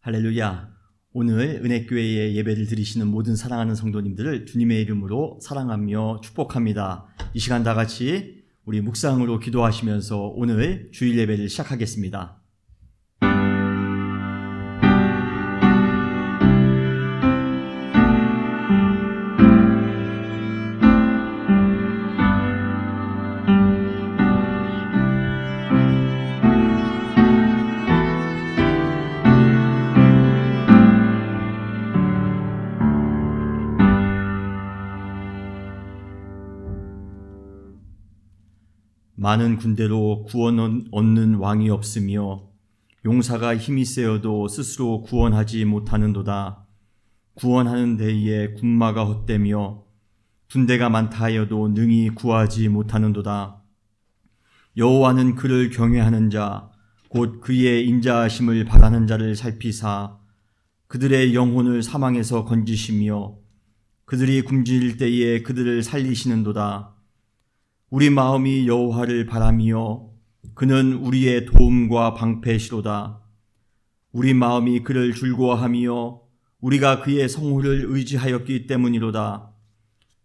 할렐루야. 오늘 은혜교회에 예배를 드리시는 모든 사랑하는 성도님들을 주님의 이름으로 사랑하며 축복합니다. 이 시간 다 같이 우리 묵상으로 기도하시면서 오늘 주일 예배를 시작하겠습니다. 많은 군대로 구원 얻는 왕이 없으며 용사가 힘이 세어도 스스로 구원하지 못하는도다. 구원하는 데에 군마가 헛되며 군대가 많다 하여도 능히 구하지 못하는도다. 여호와는 그를 경외하는 자 곧 그의 인자하심을 바라는 자를 살피사 그들의 영혼을 사망에서 건지시며 그들이 굶주릴 때에 그들을 살리시는도다. 우리 마음이 여호와를 바라며 그는 우리의 도움과 방패시로다. 우리 마음이 그를 즐거워하며 우리가 그의 성호를 의지하였기 때문이로다.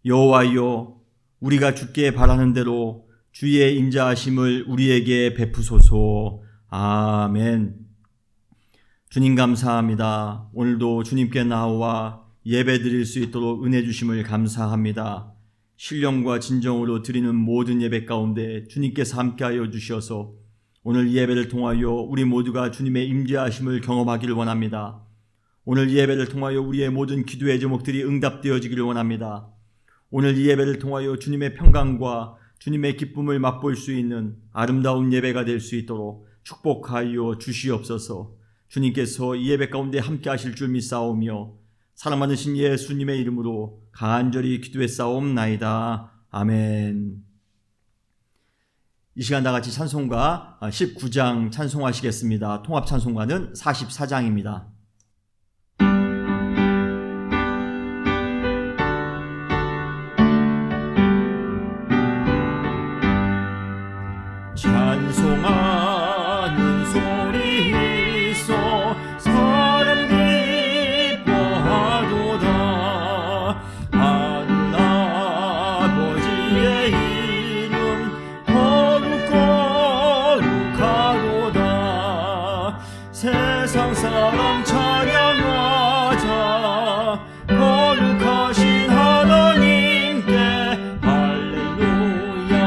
여호와여, 우리가 주께 바라는 대로 주의 인자하심을 우리에게 베푸소서. 아멘. 주님 감사합니다. 오늘도 주님께 나와 예배 드릴 수 있도록 은혜 주심을 감사합니다. 신령과 진정으로 드리는 모든 예배 가운데 주님께서 함께하여 주셔서 오늘 예배를 통하여 우리 모두가 주님의 임재하심을 경험하기를 원합니다. 오늘 예배를 통하여 우리의 모든 기도의 제목들이 응답되어지기를 원합니다. 오늘 이 예배를 통하여 주님의 평강과 주님의 기쁨을 맛볼 수 있는 아름다운 예배가 될 수 있도록 축복하여 주시옵소서. 주님께서 이 예배 가운데 함께하실 줄 믿사오며 사랑 많으신 예수님의 이름으로 간절히 기도했사옵나이다. 아멘. 이 시간 다 같이 찬송가 19장 찬송하시겠습니다. 통합 찬송가는 44장입니다. 찬송하는 소리 있어 사람 기뻐하도다. 하늘 아버지의 이름 거룩거룩하도다. 세상 사람 찬양하자 거룩하신 하나님께 할렐루야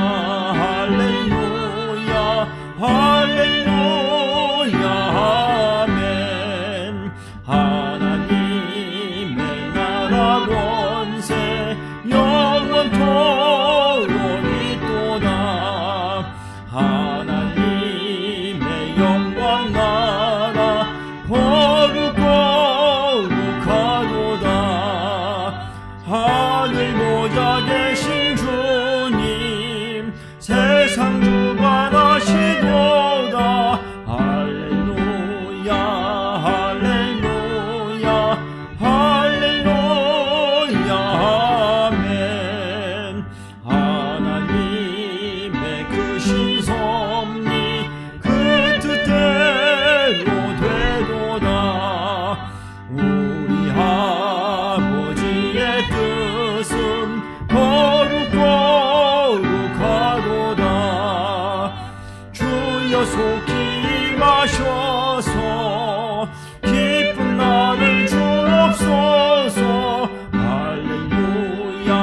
할렐루야 할렐루야 아멘. 하나님의 나라 권세 영원토록 있도다. 하나님의 영광 나라 거룩거룩하도다. 하늘 보좌 계신 주님 세상 주관하시도다. 할렐루야 할렐루야 할렐루야 아멘. 하나님의 크신 섭리 그 뜻대로 되도다. 우리 아버지의 뜻은 거룩거룩하도다. 주여 속히 임하셔서 기쁜 나를 주옵소서. 할렐루야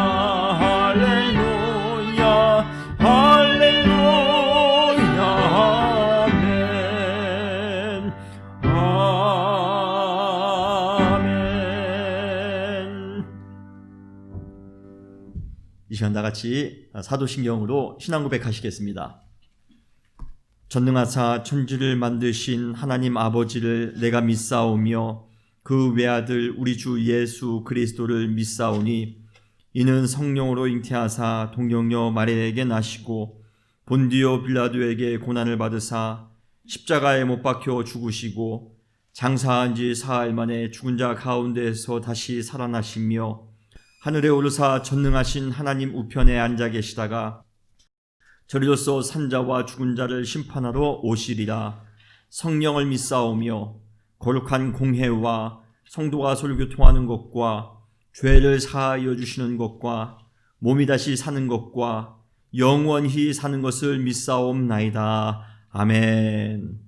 할렐루야 할렐루야 아멘. 아멘. 이 시간 다 같이 사도신경으로 신앙 고백하시겠습니다. 전능하사 천지를 만드신 하나님 아버지를 내가 믿사오며 그 외아들 우리 주 예수 그리스도를 믿사오니 이는 성령으로 잉태하사 동정녀 마리아에게 나시고 본디오 빌라도에게 고난을 받으사 십자가에 못 박혀 죽으시고 장사한 지 사흘 만에 죽은 자 가운데에서 다시 살아나시며 하늘에 오르사 전능하신 하나님 우편에 앉아 계시다가 저리로서 산자와 죽은 자를 심판하러 오시리라. 성령을 믿사오며 거룩한 공회와 성도가 설교통하는 것과 죄를 사하여 주시는 것과 몸이 다시 사는 것과 영원히 사는 것을 믿사옵나이다. 아멘.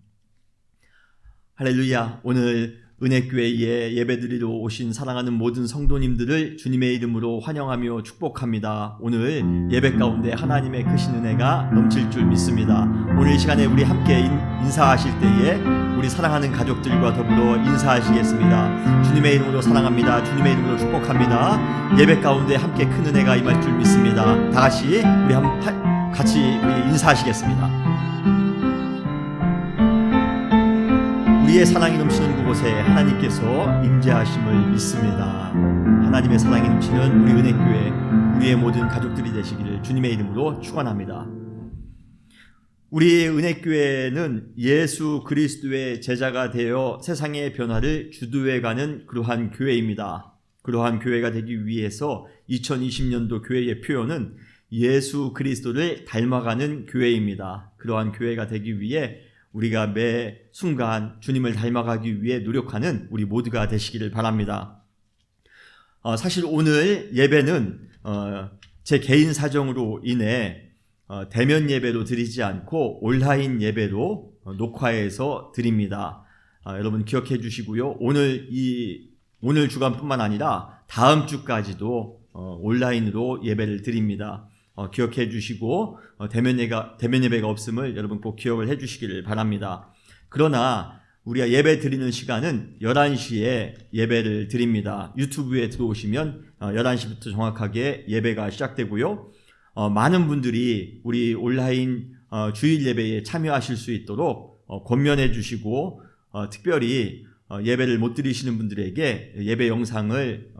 할렐루야. 오늘 은혜교회에 예배드리러 오신 사랑하는 모든 성도님들을 주님의 이름으로 환영하며 축복합니다. 오늘 예배 가운데 하나님의 크신 은혜가 넘칠 줄 믿습니다. 오늘 이 시간에 우리 함께 인사하실 때에 우리 사랑하는 가족들과 더불어 인사하시겠습니다. 주님의 이름으로 사랑합니다. 주님의 이름으로 축복합니다. 예배 가운데 함께 큰 은혜가 임할 줄 믿습니다. 다 같이 우리 인사하시겠습니다. 우리의 사랑이 넘치는 그곳에 하나님께서 임재하심을 믿습니다. 하나님의 사랑이 넘치는 우리 은혜교회, 우리의 모든 가족들이 되시기를 주님의 이름으로 축원합니다. 우리 은혜교회는 예수 그리스도의 제자가 되어 세상의 변화를 주도해가는 그러한 교회입니다. 그러한 교회가 되기 위해서 2020년도 교회의 표현은 예수 그리스도를 닮아가는 교회입니다. 그러한 교회가 되기 위해 우리가 매 순간 주님을 닮아가기 위해 노력하는 우리 모두가 되시기를 바랍니다. 사실 오늘 예배는 제 개인 사정으로 인해 대면 예배로 드리지 않고 온라인 예배로 녹화해서 드립니다. 여러분 기억해 주시고요. 오늘 주간뿐만 아니라 다음 주까지도 온라인으로 예배를 드립니다. 기억해 주시고 대면 예배가 없음을 여러분 꼭 기억을 해 주시기를 바랍니다. 그러나 우리가 예배 드리는 시간은 11시에 예배를 드립니다. 유튜브에 들어오시면 11시부터 정확하게 예배가 시작되고요. 많은 분들이 우리 온라인 주일 예배에 참여하실 수 있도록 권면해 주시고 특별히 예배를 못 드리시는 분들에게 예배 영상을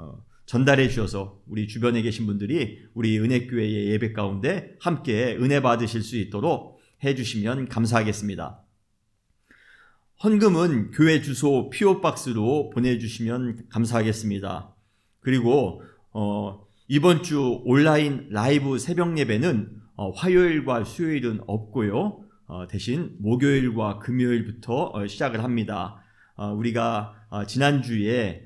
전달해 주셔서 우리 주변에 계신 분들이 우리 은혜교회의 예배 가운데 함께 은혜 받으실 수 있도록 해주시면 감사하겠습니다. 헌금은 교회 주소 PO박스로 보내주시면 감사하겠습니다. 그리고 이번 주 온라인 라이브 새벽 예배는 화요일과 수요일은 없고요. 대신 목요일과 금요일부터 시작을 합니다. 우리가 지난주에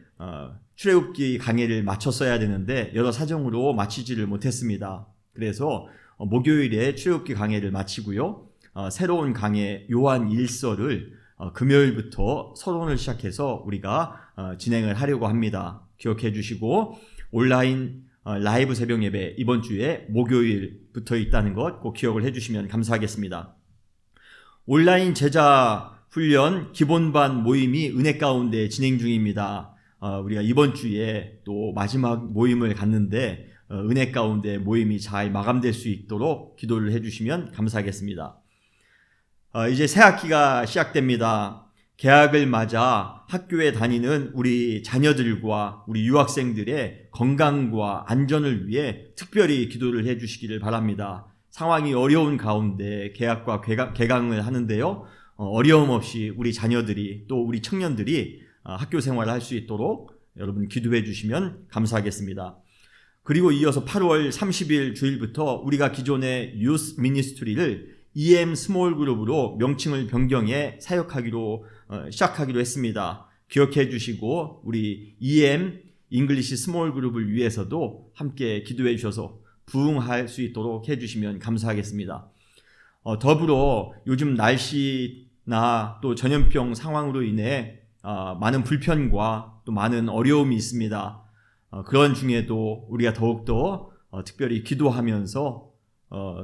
출애굽기 강해를 마쳤어야 되는데 여러 사정으로 마치지를 못했습니다. 그래서 목요일에 출애굽기 강해를 마치고요. 새로운 강해 요한 1서를 금요일부터 서론을 시작해서 우리가 진행을 하려고 합니다. 기억해 주시고 온라인 라이브 새벽 예배 이번 주에 목요일부터 있다는 것 꼭 기억을 해 주시면 감사하겠습니다. 온라인 제자 훈련 기본반 모임이 은혜 가운데 진행 중입니다. 우리가 이번 주에 또 마지막 모임을 갖는데 은혜 가운데 모임이 잘 마감될 수 있도록 기도를 해주시면 감사하겠습니다. 이제 새 학기가 시작됩니다. 개학을 맞아 학교에 다니는 우리 자녀들과 우리 유학생들의 건강과 안전을 위해 특별히 기도를 해주시기를 바랍니다. 상황이 어려운 가운데 개학과 개강을 하는데요. 어려움 없이 우리 자녀들이 또 우리 청년들이 학교 생활을 할 수 있도록 여러분 기도해 주시면 감사하겠습니다. 그리고 이어서 8월 30일 주일부터 우리가 기존의 유스 미니스트리를 EM 스몰 그룹으로 명칭을 변경해 사역하기로 시작하기로 했습니다. 기억해 주시고 우리 EM 잉글리시 스몰 그룹을 위해서도 함께 기도해 주셔서 부응할 수 있도록 해주시면 감사하겠습니다. 더불어 요즘 날씨나 또 전염병 상황으로 인해 많은 불편과 또 많은 어려움이 있습니다. 그런 중에도 우리가 더욱더 특별히 기도하면서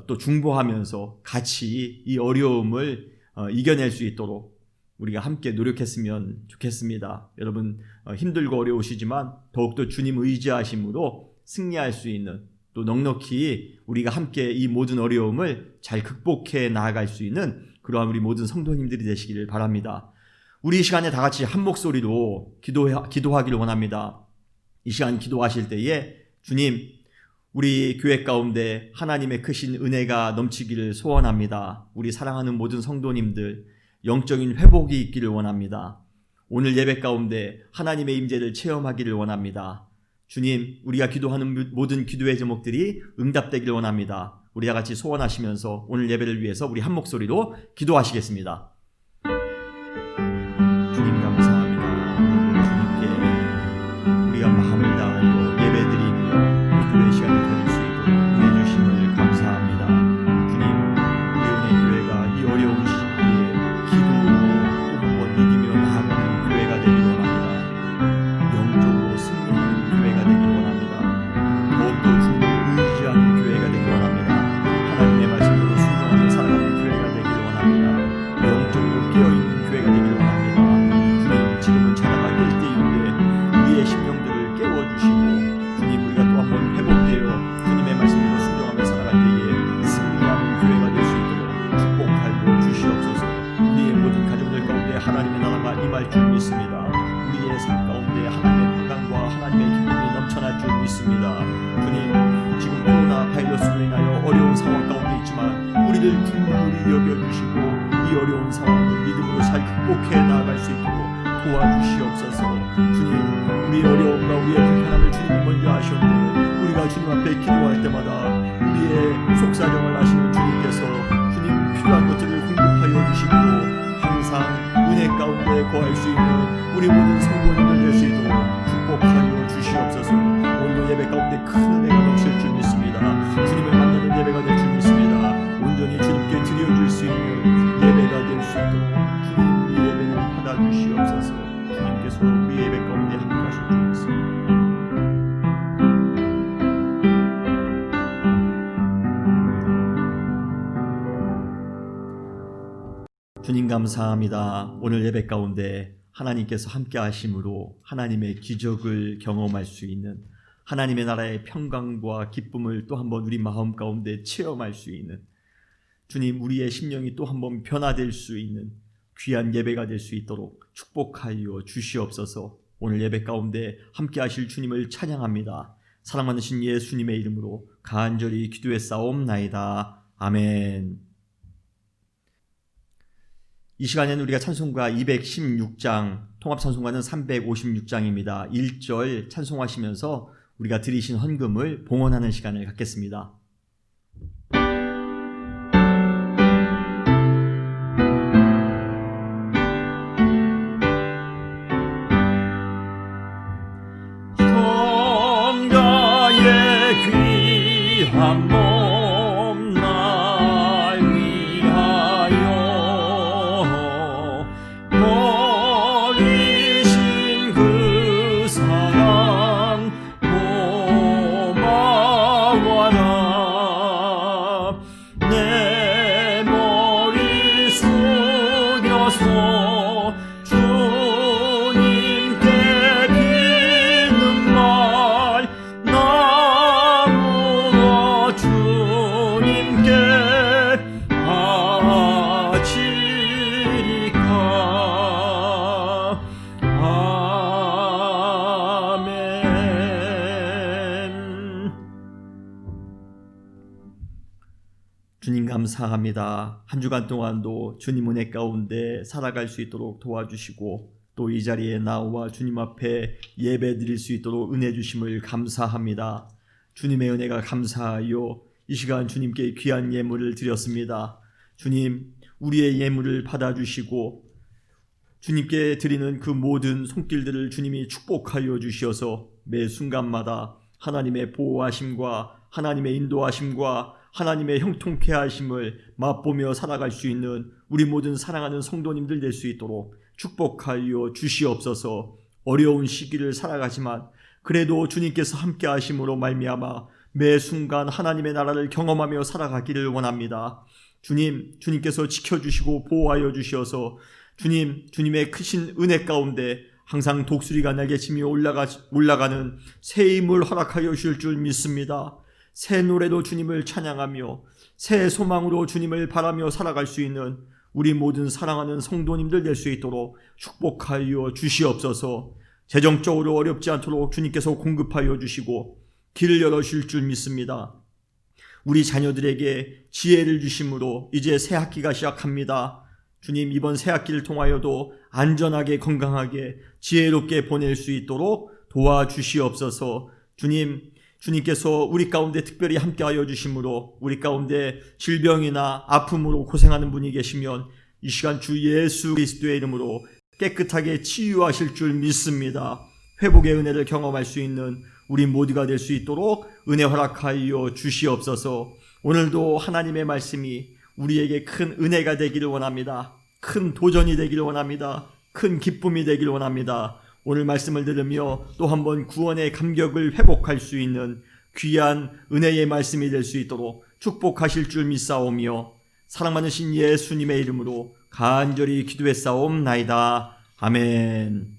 또 중보하면서 같이 이 어려움을 이겨낼 수 있도록 우리가 함께 노력했으면 좋겠습니다. 여러분 힘들고 어려우시지만 더욱더 주님 의지하심으로 승리할 수 있는 또 넉넉히 우리가 함께 이 모든 어려움을 잘 극복해 나아갈 수 있는 그러한 우리 모든 성도님들이 되시기를 바랍니다. 우리 이 시간에 다 같이 한 목소리로 기도하기를 원합니다. 이 시간 기도하실 때에 주님, 우리 교회 가운데 하나님의 크신 은혜가 넘치기를 소원합니다. 우리 사랑하는 모든 성도님들 영적인 회복이 있기를 원합니다. 오늘 예배 가운데 하나님의 임재를 체험하기를 원합니다. 주님, 우리가 기도하는 모든 기도의 제목들이 응답되기를 원합니다. 우리 다 같이 소원하시면서 오늘 예배를 위해서 우리 한 목소리로 기도하시겠습니다. 주님 감사합니다. 우리가 마음을 다하여 예배드리며 기도의 시간을 가질 수 있도록 은혜 주심을 감사합니다. 주님, 우리 은혜교회가 이 어려운 시기에 기도로 또 한 번 이기며 나아가는 교회가 되기를 원합니다. 영적으로 승리하는 교회가 되기를 원합니다. 더욱더 주님을 의지하는 교회가 되기를 원합니다. 하나님의 말씀으로 순종하며 살아가는 교회가 되기를 원합니다. 영적으로 깨어있는 교회가 되기를 원합니다. 주님, 지금은 자다가 깰 때인데 우리의 심령들을 깨워주시고 주님, 우리가 또 한 번 회복되어 주님의 말씀으로 순종하며 살아갈 때에 승리하는 교회가 될 수 있도록 축복하여 주시옵소서. 우리의 모든 가정들 가운데 하나님의 나라가 임할 줄 믿습니다. 우리의 삶 가운데 하나님의 평강과 하나님의 기쁨이 넘쳐날 줄 믿습니다. 주님, 지금 코로나 바이러스로 인하여 어려운 상황 가운데 있지만 우리를 긍휼히 여겨주시고 이 어려운 상황을 믿음으로 잘 극복해 나아갈 수 있도록 도와주시옵소서. 주님, 우리의 어려움과 우리의 불편함을 주님이 먼저 아셨는데 우리가 주님 앞에 기도할 때마다 우리의 속사정을 아시는 주님께서 주님 필요한 것들을 공급하여 주시고 항상 은혜 가운데 거할 수 있는 우리 모든 성도님들 될 수 있도록 축복하여 주시옵소서. 오늘 예배 가운데 큰 은혜가 넘칠 줄 믿습니다. 주님을 만나는 예배가 될 줄 믿습니다. 온전히 주님께 드려줄 수 있는 예배가 될 수 있도록 주님 우리 예배를 받아주시옵소서. 주님께서 우리 예배 가운데 함께 하실 줄 믿습니다. 주님 감사합니다. 오늘 예배 가운데 하나님께서 함께 하심으로 하나님의 기적을 경험할 수 있는 하나님의 나라의 평강과 기쁨을 또 한번 우리 마음 가운데 체험할 수 있는 주님, 우리의 심령이 또 한번 변화될 수 있는 귀한 예배가 될 수 있도록 축복하여 주시옵소서. 오늘 예배 가운데 함께 하실 주님을 찬양합니다. 사랑 많으신 예수님의 이름으로 간절히 기도했사옵나이다. 아멘. 이 시간에는 우리가 찬송가 216장, 통합찬송가는 356장입니다. 1절 찬송하시면서 우리가 드리신 헌금을 봉헌하는 시간을 갖겠습니다. 성자의 귀한 몸 날 위하여 버리신 그 사랑 고마워라. 내 머리 숙여서 주님께 빚는 말 나무어 주님께 바치리까. 아멘. 주님 감사합니다. 한 주간 동안도 주님 은혜 가운데 살아갈 수 있도록 도와주시고 또 이 자리에 나와 주님 앞에 예배 드릴 수 있도록 은혜 주심을 감사합니다. 주님의 은혜가 감사하여 이 시간 주님께 귀한 예물을 드렸습니다. 주님, 우리의 예물을 받아주시고 주님께 드리는 그 모든 손길들을 주님이 축복하여 주시어서 매 순간마다 하나님의 보호하심과 하나님의 인도하심과 하나님의 형통케 하심을 맛보며 살아갈 수 있는 우리 모든 사랑하는 성도님들 될 수 있도록 축복하여 주시옵소서. 어려운 시기를 살아가지만 그래도 주님께서 함께 하심으로 말미암아 매 순간 하나님의 나라를 경험하며 살아가기를 원합니다. 주님께서 지켜주시고 보호하여 주시어서 주님의 크신 은혜 가운데 항상 독수리가 날개치며 올라가는 새 힘을 허락하여 주실 줄 믿습니다. 새 노래로 주님을 찬양하며 새 소망으로 주님을 바라며 살아갈 수 있는 우리 모든 사랑하는 성도님들 될 수 있도록 축복하여 주시옵소서. 재정적으로 어렵지 않도록 주님께서 공급하여 주시고 길을 열어주실 줄 믿습니다. 우리 자녀들에게 지혜를 주심으로 이제 새 학기가 시작합니다. 주님, 이번 새 학기를 통하여도 안전하게 건강하게 지혜롭게 보낼 수 있도록 도와주시옵소서. 주님께서 우리 가운데 특별히 함께하여 주심으로 우리 가운데 질병이나 아픔으로 고생하는 분이 계시면 이 시간 주 예수 그리스도의 이름으로 깨끗하게 치유하실 줄 믿습니다. 회복의 은혜를 경험할 수 있는 우리 모두가 될 수 있도록 은혜 허락하여 주시옵소서. 오늘도 하나님의 말씀이 우리에게 큰 은혜가 되기를 원합니다. 큰 도전이 되기를 원합니다. 큰 기쁨이 되기를 원합니다. 오늘 말씀을 들으며 또 한번 구원의 감격을 회복할 수 있는 귀한 은혜의 말씀이 될 수 있도록 축복하실 줄 믿사오며 사랑 많으신 예수님의 이름으로 간절히 기도했사옵나이다. 아멘.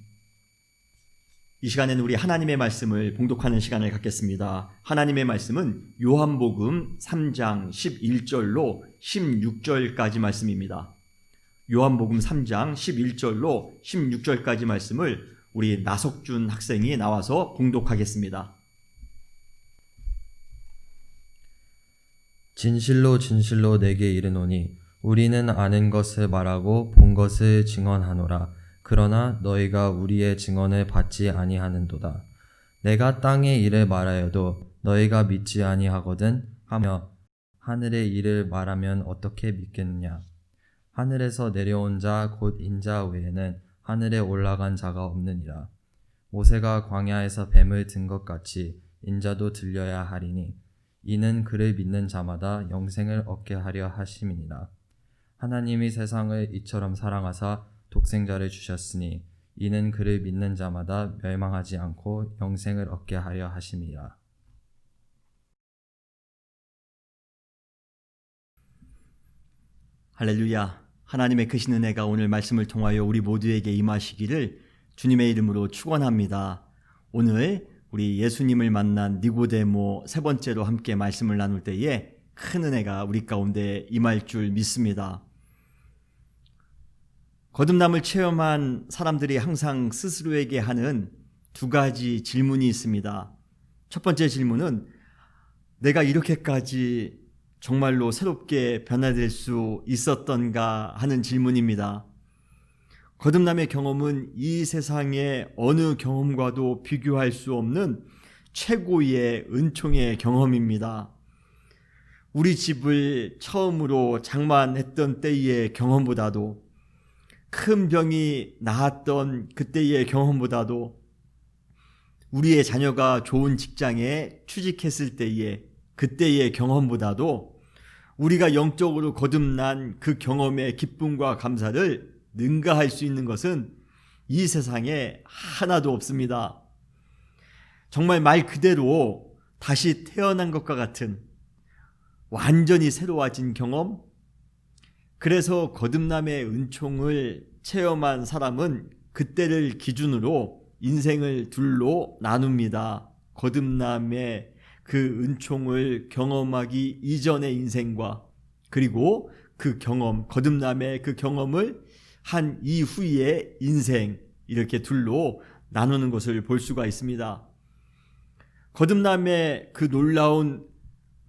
이 시간에는 우리 하나님의 말씀을 봉독하는 시간을 갖겠습니다. 하나님의 말씀은 요한복음 3장 11절로 16절까지 말씀입니다. 요한복음 3장 11절로 16절까지 말씀을 우리 나석준 학생이 나와서 봉독하겠습니다. 진실로 진실로 내게 이르노니 우리는 아는 것을 말하고 본 것을 증언하노라. 그러나 너희가 우리의 증언을 받지 아니하는도다. 내가 땅의 일을 말하여도 너희가 믿지 아니하거든 하며 하늘의 일을 말하면 어떻게 믿겠느냐. 하늘에서 내려온 자 곧 인자 외에는 하늘에 올라간 자가 없느니라. 모세가 광야에서 뱀을 든 것 같이 인자도 들려야 하리니 이는 그를 믿는 자마다 영생을 얻게 하려 하심이니라. 하나님이 세상을 이처럼 사랑하사 독생자를 주셨으니 이는 그를 믿는 자마다 멸망하지 않고 영생을 얻게 하려 하심이라. 할렐루야. 하나님의 크신 은혜가 오늘 말씀을 통하여 우리 모두에게 임하시기를 주님의 이름으로 축원합니다. 오늘 우리 예수님을 만난 니고데모 세 번째로 함께 말씀을 나눌 때에 큰 은혜가 우리 가운데 임할 줄 믿습니다. 거듭남을 체험한 사람들이 항상 스스로에게 하는 두 가지 질문이 있습니다. 첫 번째 질문은 내가 이렇게까지 정말로 새롭게 변화될 수 있었던가 하는 질문입니다. 거듭남의 경험은 이 세상의 어느 경험과도 비교할 수 없는 최고의 은총의 경험입니다. 우리 집을 처음으로 장만했던 때의 경험보다도 큰 병이 나았던 그때의 경험보다도 우리의 자녀가 좋은 직장에 취직했을 때의 그때의 경험보다도 우리가 영적으로 거듭난 그 경험의 기쁨과 감사를 능가할 수 있는 것은 이 세상에 하나도 없습니다. 정말 말 그대로 다시 태어난 것과 같은 완전히 새로워진 경험. 그래서 거듭남의 은총을 체험한 사람은 그때를 기준으로 인생을 둘로 나눕니다. 거듭남의 그 은총을 경험하기 이전의 인생과 그리고 그 경험, 거듭남의 그 경험을 한 이후의 인생, 이렇게 둘로 나누는 것을 볼 수가 있습니다. 거듭남의 그 놀라운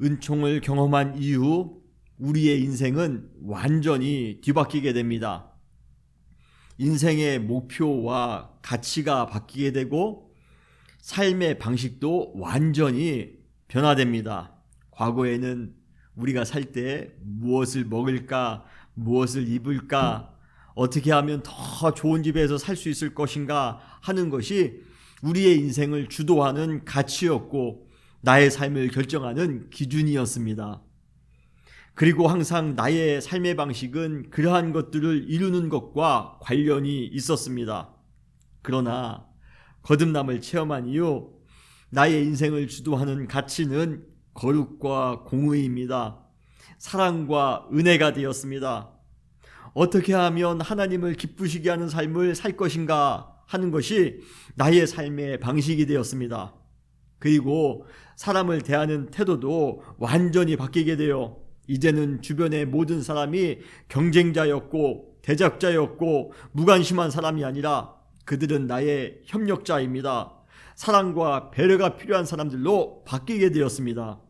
은총을 경험한 이후 우리의 인생은 완전히 뒤바뀌게 됩니다. 인생의 목표와 가치가 바뀌게 되고 삶의 방식도 완전히 변화됩니다. 과거에는 우리가 살 때 무엇을 먹을까, 무엇을 입을까, 어떻게 하면 더 좋은 집에서 살 수 있을 것인가 하는 것이 우리의 인생을 주도하는 가치였고 나의 삶을 결정하는 기준이었습니다. 그리고 항상 나의 삶의 방식은 그러한 것들을 이루는 것과 관련이 있었습니다. 그러나 거듭남을 체험한 이후 나의 인생을 주도하는 가치는 거룩과 공의입니다. 사랑과 은혜가 되었습니다. 어떻게 하면 하나님을 기쁘시게 하는 삶을 살 것인가 하는 것이 나의 삶의 방식이 되었습니다. 그리고 사람을 대하는 태도도 완전히 바뀌게 되어 이제는 주변의 모든 사람이 경쟁자였고 대적자였고 무관심한 사람이 아니라 그들은 나의 협력자입니다. 사랑과 배려가 필요한 사람들로 바뀌게 되었습니다.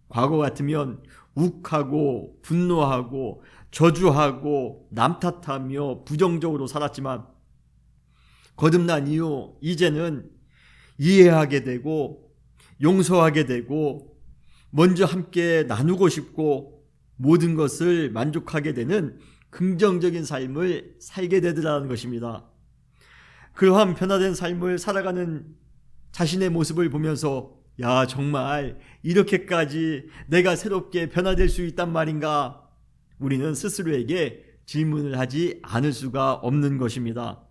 과거 같으면 욱하고 분노하고 저주하고 남 탓하며 부정적으로 살았지만 거듭난 이후 이제는 이해하게 되고 용서하게 되고 먼저 함께 나누고 싶고 모든 것을 만족하게 되는 긍정적인 삶을 살게 되더라는 것입니다. 그러한 변화된 삶을 살아가는 자신의 모습을 보면서 야, 정말 이렇게까지 내가 새롭게 변화될 수 있단 말인가? 우리는 스스로에게 질문을 하지 않을 수가 없는 것입니다.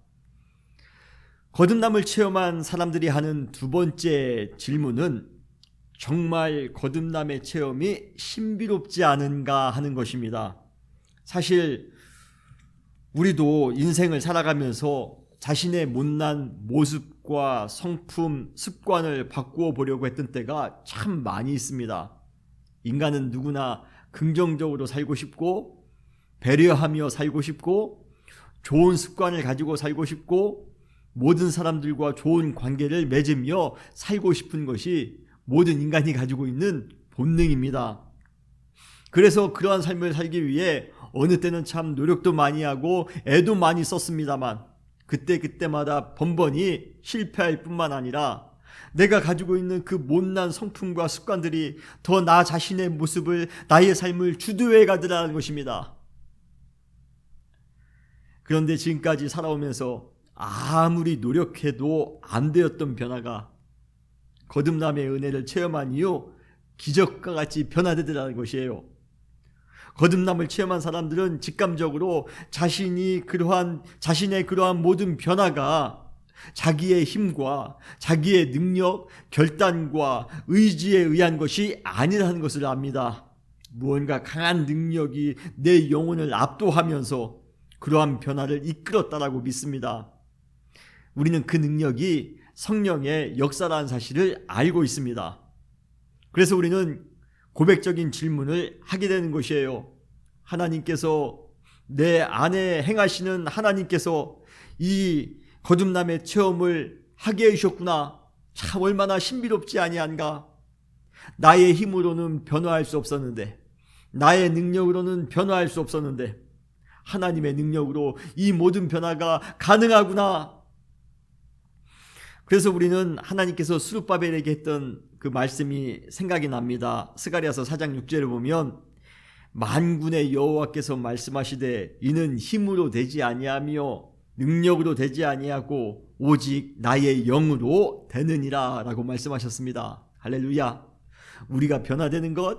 거듭남을 체험한 사람들이 하는 두 번째 질문은 정말 거듭남의 체험이 신비롭지 않은가 하는 것입니다. 사실 우리도 인생을 살아가면서 자신의 못난 모습과 성품, 습관을 바꾸어 보려고 했던 때가 참 많이 있습니다. 인간은 누구나 긍정적으로 살고 싶고 배려하며 살고 싶고 좋은 습관을 가지고 살고 싶고 모든 사람들과 좋은 관계를 맺으며 살고 싶은 것이 모든 인간이 가지고 있는 본능입니다. 그래서 그러한 삶을 살기 위해 어느 때는 참 노력도 많이 하고 애도 많이 썼습니다만 그때마다 번번이 실패할 뿐만 아니라 내가 가지고 있는 그 못난 성품과 습관들이 더 나 자신의 모습을, 나의 삶을 주도해 가더라는 것입니다. 그런데 지금까지 살아오면서 아무리 노력해도 안 되었던 변화가 거듭남의 은혜를 체험한 이후 기적과 같이 변화되더라는 것이에요. 거듭남을 체험한 사람들은 직감적으로 자신의 그러한 모든 변화가 자기의 힘과 자기의 능력, 결단과 의지에 의한 것이 아니라는 것을 압니다. 무언가 강한 능력이 내 영혼을 압도하면서 그러한 변화를 이끌었다라고 믿습니다. 우리는 그 능력이 성령의 역사라는 사실을 알고 있습니다. 그래서 우리는 고백적인 질문을 하게 되는 것이에요. 하나님께서, 내 안에 행하시는 하나님께서 이 거듭남의 체험을 하게 해주셨구나. 참 얼마나 신비롭지 아니한가. 나의 힘으로는 변화할 수 없었는데, 나의 능력으로는 변화할 수 없었는데 하나님의 능력으로 이 모든 변화가 가능하구나. 그래서 우리는 하나님께서 스룹바벨에게 했던 그 말씀이 생각이 납니다. 스가랴서 4장 6절을 보면 만군의 여호와께서 말씀하시되 이는 힘으로 되지 아니하며 능력으로 되지 아니하고 오직 나의 영으로 되느니라 라고 말씀하셨습니다. 할렐루야. 우리가 변화되는 것,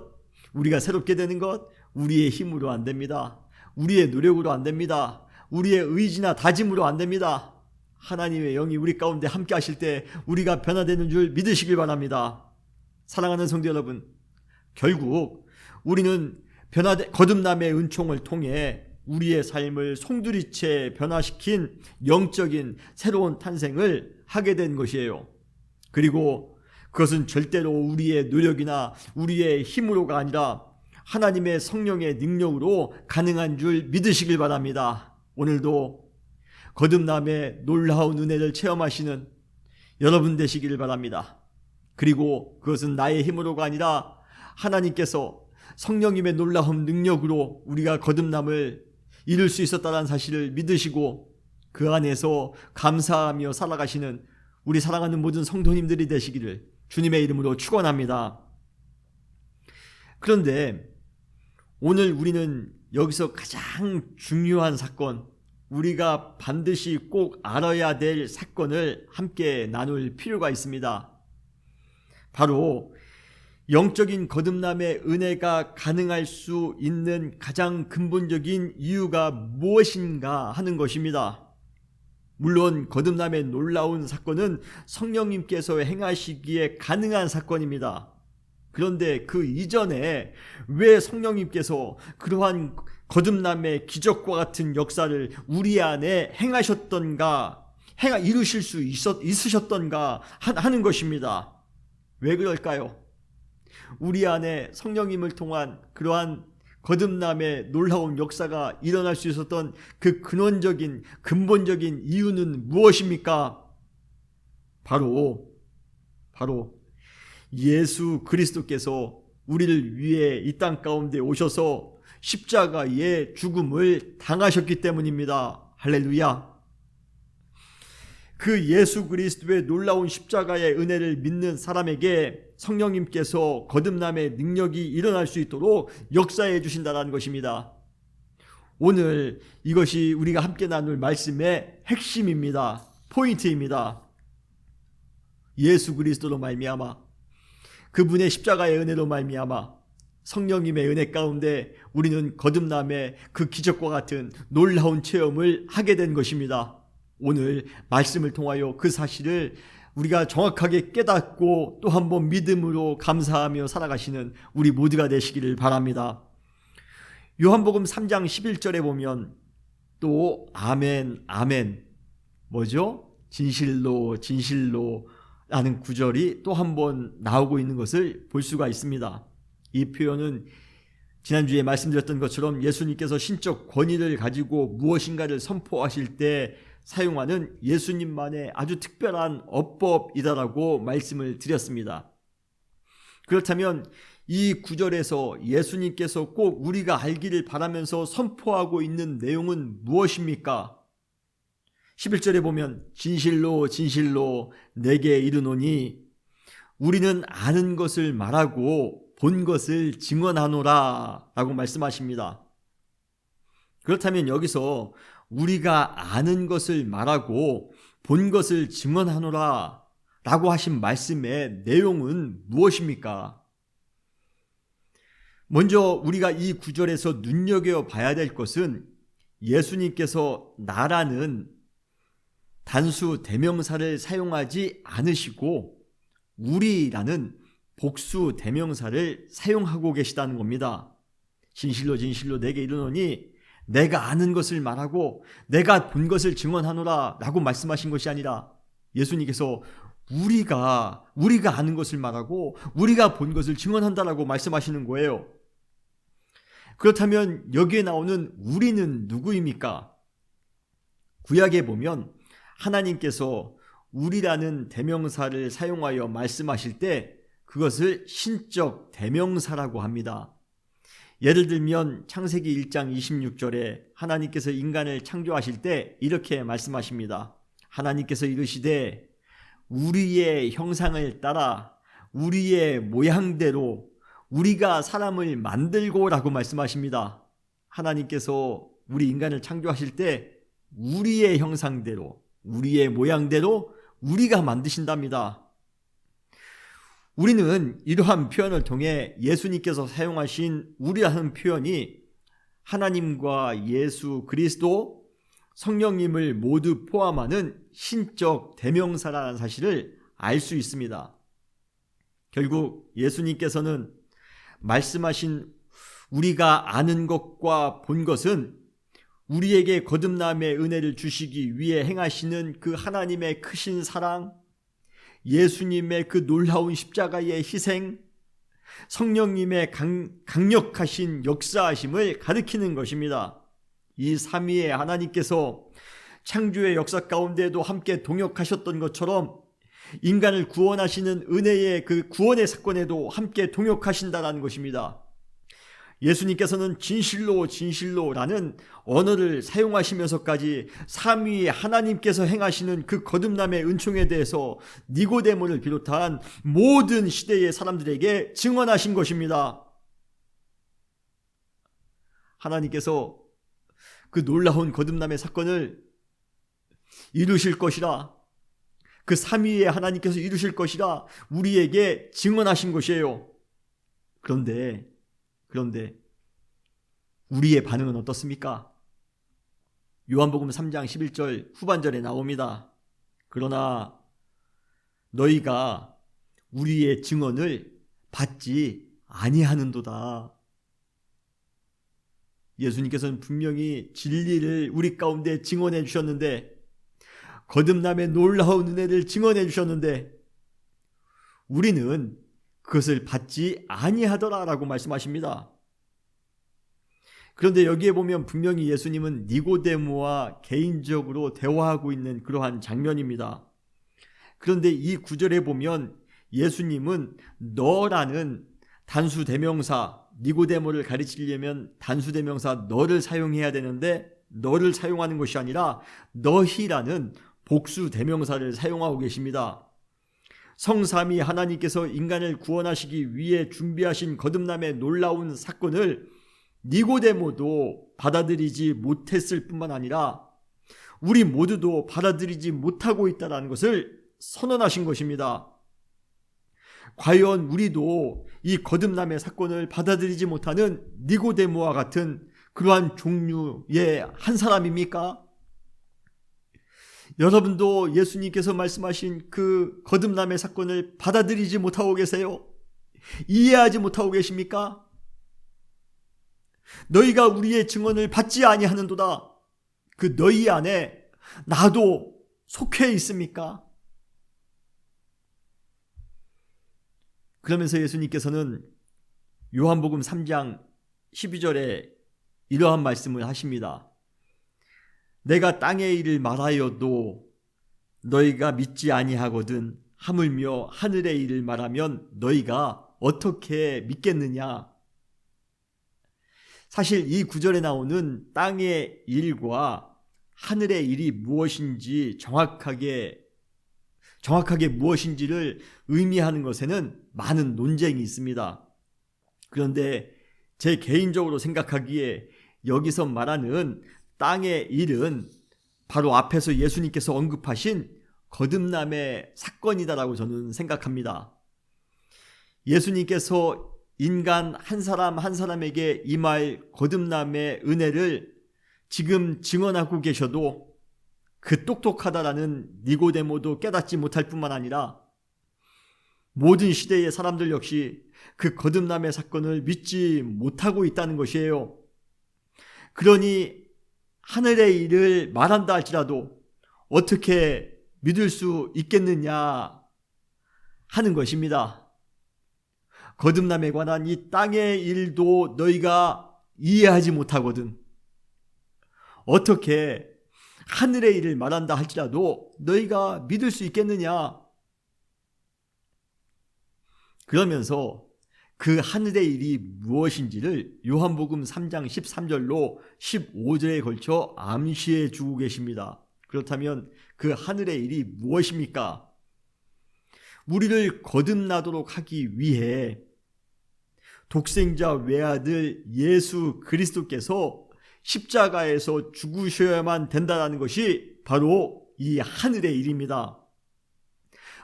우리가 새롭게 되는 것 우리의 힘으로 안 됩니다. 우리의 노력으로 안 됩니다. 우리의 의지나 다짐으로 안 됩니다. 하나님의 영이 우리 가운데 함께 하실 때 우리가 변화되는 줄 믿으시길 바랍니다. 사랑하는 성도 여러분, 결국 우리는 거듭남의 은총을 통해 우리의 삶을 송두리째 변화시킨 영적인 새로운 탄생을 하게 된 것이에요. 그리고 그것은 절대로 우리의 노력이나 우리의 힘으로가 아니라 하나님의 성령의 능력으로 가능한 줄 믿으시길 바랍니다. 오늘도 거듭남의 놀라운 은혜를 체험하시는 여러분 되시기를 바랍니다. 그리고 그것은 나의 힘으로가 아니라 하나님께서 성령님의 놀라운 능력으로 우리가 거듭남을 이룰 수 있었다는 사실을 믿으시고 그 안에서 감사하며 살아가시는 우리 사랑하는 모든 성도님들이 되시기를 주님의 이름으로 축원합니다. 그런데 오늘 우리는 여기서 가장 중요한 사건, 우리가 반드시 꼭 알아야 될 사건을 함께 나눌 필요가 있습니다. 바로 영적인 거듭남의 은혜가 가능할 수 있는 가장 근본적인 이유가 무엇인가 하는 것입니다. 물론 거듭남의 놀라운 사건은 성령님께서 행하시기에 가능한 사건입니다. 그런데 그 이전에 왜 성령님께서 그러한 거듭남의 기적과 같은 역사를 우리 안에 행하셨던가, 이루실 수 있으셨던가 하는 것입니다. 왜 그럴까요? 우리 안에 성령님을 통한 그러한 거듭남의 놀라운 역사가 일어날 수 있었던 그 근본적인 이유는 무엇입니까? 바로 예수 그리스도께서 우리를 위해 이 땅 가운데 오셔서 십자가의 죽음을 당하셨기 때문입니다. 할렐루야. 그 예수 그리스도의 놀라운 십자가의 은혜를 믿는 사람에게 성령님께서 거듭남의 능력이 일어날 수 있도록 역사해 주신다는 것입니다. 오늘 이것이 우리가 함께 나눌 말씀의 핵심입니다. 포인트입니다. 예수 그리스도로 말미암아, 그분의 십자가의 은혜로 말미암아 성령님의 은혜 가운데 우리는 거듭남의 그 기적과 같은 놀라운 체험을 하게 된 것입니다. 오늘 말씀을 통하여 그 사실을 우리가 정확하게 깨닫고 또 한 번 믿음으로 감사하며 살아가시는 우리 모두가 되시기를 바랍니다. 요한복음 3장 11절에 보면 또 아멘 아멘 뭐죠? 진실로 진실로 라는 구절이 또 한 번 나오고 있는 것을 볼 수가 있습니다. 이 표현은 지난주에 말씀드렸던 것처럼 예수님께서 신적 권위를 가지고 무엇인가를 선포하실 때 사용하는 예수님만의 아주 특별한 어법이다라고 말씀을 드렸습니다. 그렇다면 이 구절에서 예수님께서 꼭 우리가 알기를 바라면서 선포하고 있는 내용은 무엇입니까? 11절에 보면 진실로 진실로 내게 이르노니 우리는 아는 것을 말하고 본 것을 증언하노라 라고 말씀하십니다. 그렇다면 여기서 우리가 아는 것을 말하고 본 것을 증언하노라 라고 하신 말씀의 내용은 무엇입니까? 먼저 우리가 이 구절에서 눈여겨봐야 될 것은 예수님께서 나라는 단수 대명사를 사용하지 않으시고 우리라는 복수 대명사를 사용하고 계시다는 겁니다. 진실로 진실로 내게 이르노니 내가 아는 것을 말하고 내가 본 것을 증언하노라 라고 말씀하신 것이 아니라 예수님께서 우리가 아는 것을 말하고 우리가 본 것을 증언한다라고 말씀하시는 거예요. 그렇다면 여기에 나오는 우리는 누구입니까? 구약에 보면 하나님께서 우리라는 대명사를 사용하여 말씀하실 때 그것을 신적 대명사라고 합니다. 예를 들면 창세기 1장 26절에 하나님께서 인간을 창조하실 때 이렇게 말씀하십니다. 하나님께서 이르시되 우리의 형상을 따라 우리의 모양대로 우리가 사람을 만들고 라고 말씀하십니다. 하나님께서 우리 인간을 창조하실 때 우리의 형상대로 우리의 모양대로 우리가 만드신답니다. 우리는 이러한 표현을 통해 예수님께서 사용하신 우리라는 표현이 하나님과 예수 그리스도 성령님을 모두 포함하는 신적 대명사라는 사실을 알 수 있습니다. 결국 예수님께서는 말씀하신 우리가 아는 것과 본 것은 우리에게 거듭남의 은혜를 주시기 위해 행하시는 그 하나님의 크신 사랑, 예수님의 그 놀라운 십자가의 희생, 성령님의 강력하신 역사하심을 가리키는 것입니다. 이 삼위의 하나님께서 창조의 역사 가운데도 함께 동역하셨던 것처럼 인간을 구원하시는 은혜의 그 구원의 사건에도 함께 동역하신다는 것입니다. 예수님께서는 진실로 진실로라는 언어를 사용하시면서까지 삼위의 하나님께서 행하시는 그 거듭남의 은총에 대해서 니고데모를 비롯한 모든 시대의 사람들에게 증언하신 것입니다. 하나님께서 그 놀라운 거듭남의 사건을 이루실 것이라, 그 삼위의 하나님께서 이루실 것이라 우리에게 증언하신 것이에요. 그런데 우리의 반응은 어떻습니까? 요한복음 3장 11절 후반절에 나옵니다. 그러나 너희가 우리의 증언을 받지 아니하는도다. 예수님께서는 분명히 진리를 우리 가운데 증언해 주셨는데, 거듭남의 놀라운 은혜를 증언해 주셨는데 우리는 그것을 받지 아니하더라라고 말씀하십니다. 그런데 여기에 보면 분명히 예수님은 니고데모와 개인적으로 대화하고 있는 그러한 장면입니다. 그런데 이 구절에 보면 예수님은 너라는 단수 대명사, 니고데모를 가르치려면 단수 대명사 너를 사용해야 되는데 너를 사용하는 것이 아니라 너희라는 복수 대명사를 사용하고 계십니다. 성삼위 하나님께서 인간을 구원하시기 위해 준비하신 거듭남의 놀라운 사건을 니고데모도 받아들이지 못했을 뿐만 아니라 우리 모두도 받아들이지 못하고 있다는 것을 선언하신 것입니다. 과연 우리도 이 거듭남의 사건을 받아들이지 못하는 니고데모와 같은 그러한 종류의 한 사람입니까? 여러분도 예수님께서 말씀하신 그 거듭남의 사건을 받아들이지 못하고 계세요? 이해하지 못하고 계십니까? 너희가 우리의 증언을 받지 아니하는도다. 그 너희 안에 나도 속해 있습니까? 그러면서 예수님께서는 요한복음 3장 12절에 이러한 말씀을 하십니다. 내가 땅의 일을 말하여도 너희가 믿지 아니하거든 하물며 하늘의 일을 말하면 너희가 어떻게 믿겠느냐? 사실 이 구절에 나오는 땅의 일과 하늘의 일이 무엇인지 정확하게 무엇인지를 의미하는 것에는 많은 논쟁이 있습니다. 그런데 제 개인적으로 생각하기에 여기서 말하는 땅의 일은 바로 앞에서 예수님께서 언급하신 거듭남의 사건이다라고 저는 생각합니다. 예수님께서 인간 한 사람 한 사람에게 임할 거듭남의 은혜를 지금 증언하고 계셔도 그 똑똑하다라는 니고데모도 깨닫지 못할 뿐만 아니라 모든 시대의 사람들 역시 그 거듭남의 사건을 믿지 못하고 있다는 것이에요. 그러니 하늘의 일을 말한다 할지라도 어떻게 믿을 수 있겠느냐 하는 것입니다. 거듭남에 관한 이 땅의 일도 너희가 이해하지 못하거든 어떻게 하늘의 일을 말한다 할지라도 너희가 믿을 수 있겠느냐? 그러면서 그 하늘의 일이 무엇인지를 요한복음 3장 13절로 15절에 걸쳐 암시해 주고 계십니다. 그렇다면 그 하늘의 일이 무엇입니까? 우리를 거듭나도록 하기 위해 독생자 외아들 예수 그리스도께서 십자가에서 죽으셔야만 된다는 것이 바로 이 하늘의 일입니다.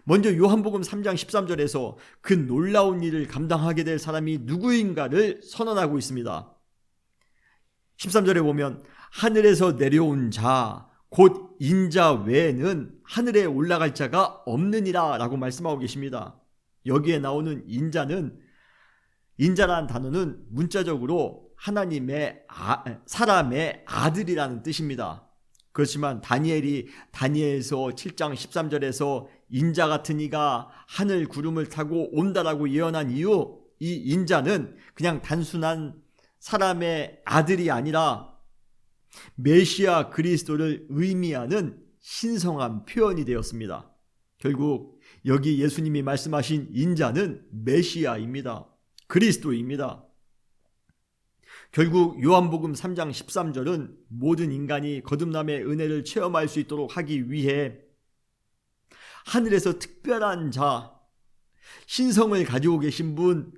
먼저 요한복음 3장 13절에서 그 놀라운 일을 감당하게 될 사람이 누구인가를 선언하고 있습니다. 13절에 보면 하늘에서 내려온 자, 곧 인자 외에는 하늘에 올라갈 자가 없느니라 라고 말씀하고 계십니다. 여기에 나오는 인자라는 단어는 문자적으로 하나님의 사람의 아들이라는 뜻입니다. 그렇지만 다니엘서 7장 13절에서 인자 같은 이가 하늘 구름을 타고 온다라고 예언한 이유, 이 인자는 그냥 단순한 사람의 아들이 아니라 메시아 그리스도를 의미하는 신성한 표현이 되었습니다. 결국 여기 예수님이 말씀하신 인자는 메시아입니다. 그리스도입니다. 결국 요한복음 3장 13절은 모든 인간이 거듭남의 은혜를 체험할 수 있도록 하기 위해 하늘에서 특별한 자, 신성을 가지고 계신 분,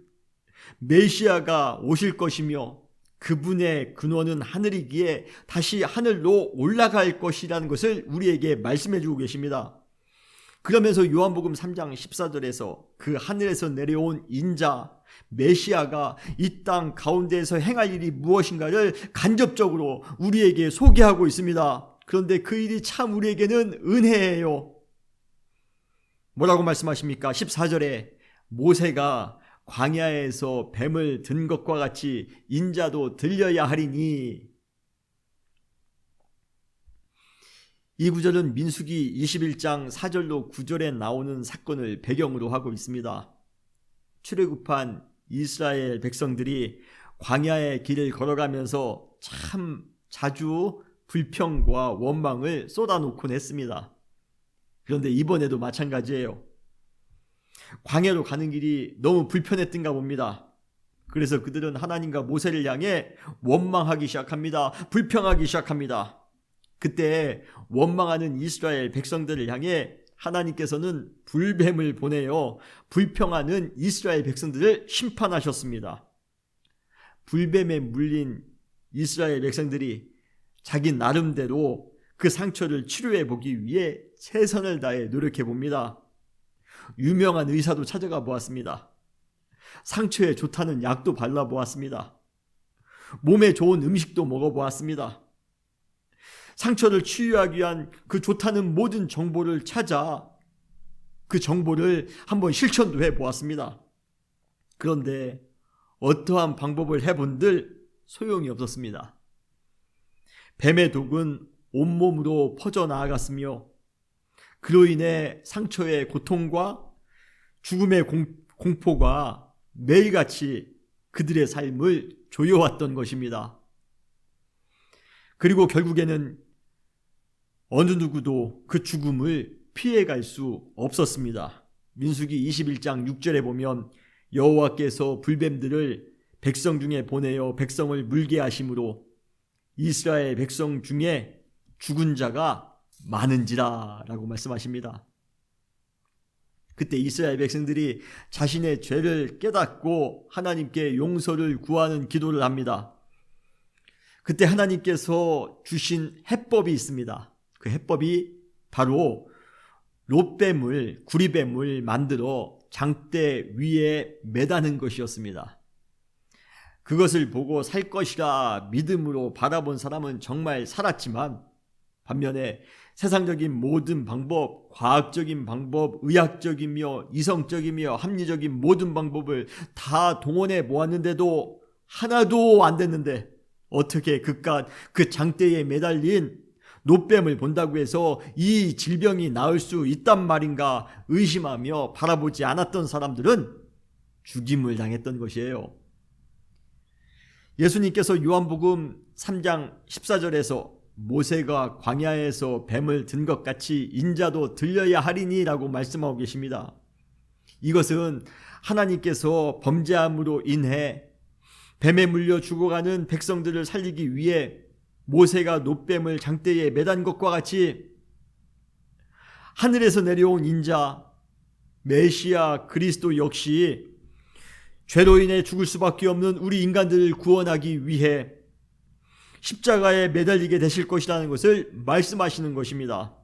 메시아가 오실 것이며 그분의 근원은 하늘이기에 다시 하늘로 올라갈 것이라는 것을 우리에게 말씀해 주고 계십니다. 그러면서 요한복음 3장 14절에서 그 하늘에서 내려온 인자, 메시아가 이 땅 가운데에서 행할 일이 무엇인가를 간접적으로 우리에게 소개하고 있습니다. 그런데 그 일이 참 우리에게는 은혜예요. 뭐라고 말씀하십니까? 14절에 모세가 광야에서 뱀을 든 것과 같이 인자도 들려야 하리니, 이 구절은 민수기 21장 4절로 9절에 나오는 사건을 배경으로 하고 있습니다. 출애굽한 이스라엘 백성들이 광야의 길을 걸어가면서 참 자주 불평과 원망을 쏟아놓곤 했습니다. 그런데 이번에도 마찬가지예요. 광야로 가는 길이 너무 불편했던가 봅니다. 그래서 그들은 하나님과 모세를 향해 원망하기 시작합니다. 불평하기 시작합니다. 그때 원망하는 이스라엘 백성들을 향해 하나님께서는 불뱀을 보내어 불평하는 이스라엘 백성들을 심판하셨습니다. 불뱀에 물린 이스라엘 백성들이 자기 나름대로 그 상처를 치료해 보기 위해 최선을 다해 노력해 봅니다. 유명한 의사도 찾아가 보았습니다. 상처에 좋다는 약도 발라보았습니다. 몸에 좋은 음식도 먹어보았습니다. 상처를 치유하기 위한 그 좋다는 모든 정보를 찾아 그 정보를 한번 실천도 해보았습니다. 그런데 어떠한 방법을 해본들 소용이 없었습니다. 뱀의 독은 온몸으로 퍼져나아갔으며 그로 인해 상처의 고통과 죽음의 공포가 매일같이 그들의 삶을 조여왔던 것입니다. 그리고 결국에는 어느 누구도 그 죽음을 피해갈 수 없었습니다. 민수기 21장 6절에 보면 여호와께서 불뱀들을 백성 중에 보내어 백성을 물게 하심으로 이스라엘 백성 중에 죽은 자가 많은지라 라고 말씀하십니다. 그때 이스라엘 백성들이 자신의 죄를 깨닫고 하나님께 용서를 구하는 기도를 합니다. 그때 하나님께서 주신 해법이 있습니다. 그 해법이 바로 롯뱀을, 구리뱀을 만들어 장대 위에 매다는 것이었습니다. 그것을 보고 살 것이라 믿음으로 바라본 사람은 정말 살았지만 반면에 세상적인 모든 방법, 과학적인 방법, 의학적이며 이성적이며 합리적인 모든 방법을 다 동원해 보았는데도 하나도 안 됐는데 어떻게 그깟 그 장대에 매달린 롯뱀을 본다고 해서 이 질병이 나을 수 있단 말인가 의심하며 바라보지 않았던 사람들은 죽임을 당했던 것이에요. 예수님께서 요한복음 3장 14절에서 모세가 광야에서 뱀을 든 것 같이 인자도 들려야 하리니 라고 말씀하고 계십니다. 이것은 하나님께서 범죄함으로 인해 뱀에 물려 죽어가는 백성들을 살리기 위해 모세가 놋뱀을 장대에 매단 것과 같이 하늘에서 내려온 인자 메시아 그리스도 역시 죄로 인해 죽을 수밖에 없는 우리 인간들을 구원하기 위해 십자가에 매달리게 되실 것이라는 것을 말씀하시는 것입니다.